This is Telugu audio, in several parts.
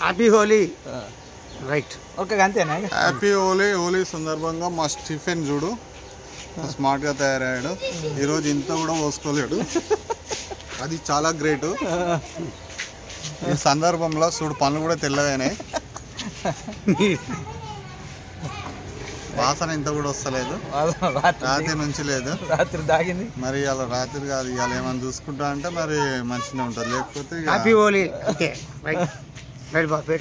హ్యాపీ హోలీ రైట్ ఓకే అంతేనా హ్యాపీ హోలీ. హోలీ సందర్భంగా మా స్టీఫెన్ చూడు స్మార్ట్గా తయారయ్యాడు. ఈరోజు ఇంత కూడా పోసుకోలేడు, అది చాలా గ్రేటు. ఈ సందర్భంలో చూడు పనులు కూడా తెల్లగానే, వాసన ఇంత కూడా వస్తలేదు, రాత్రి నుంచి లేదు. రాత్రి దాగింది మరి అలా రాత్రి కాదు, ఇవాళ ఏమైనా చూసుకుంటా అంటే మరి మంచిగా ఉంటుంది, లేకపోతే హ్యాపీ హోలీ అంతే రైట్ రైట్ బాబు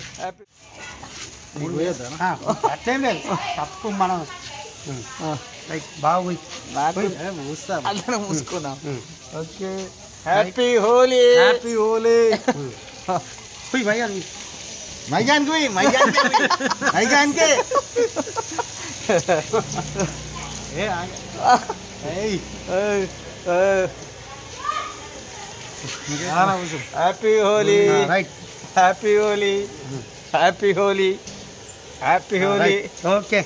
అట్లేం లేదు తప్పు మనం రైట్ బాగు అందరం మూసుకున్నాం. Okay happy Holi. Happy Holi మైగానికి మైగానికి happy Holi right happy Holi happy Holi happy Holi. Okay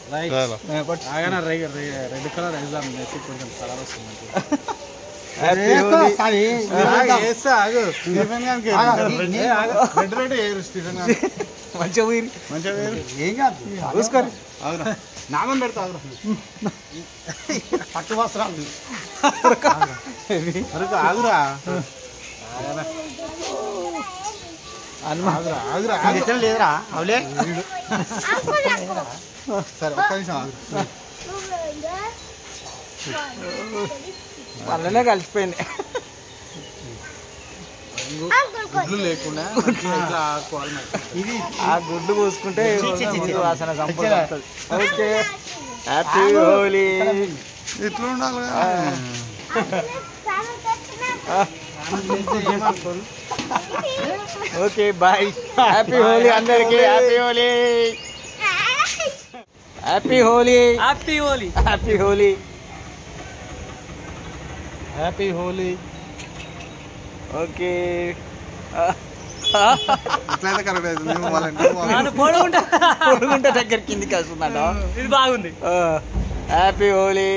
red colour ఎగ్జామ్ కొంచెం కలర్ వస్తుంది. మంచిగా ఊరి ఏం కాదు చూసుకోండి. నామం పెడతా పట్టు వస్త్రాలు ఆగురా లేదురా అవులే సరే ఒక్క నిమిషం ఆగు. వాళ్ళనే కలిసిపోయింది. గుడ్లు లేకుండా ఇట్లా ఆడుకోవాలి. ఇది ఆ గుడ్డు పూసుకుంటే ముందు వాసన సంపూర్ణ. Okay happy Holi. ఇట్లా ఉండాలి. Okay bye. హ్యాపీ హోలీ అందరికి. Happy Holi happy Holi happy Holi happy Holi happy Holi. Okay ఇట్లయితే కరెక్ట్ అవుతుంది. పొడుగుంట దగ్గర కిందికి వస్తుందంట. ఇది బాగుంది. హ్యాపీ హోలీ.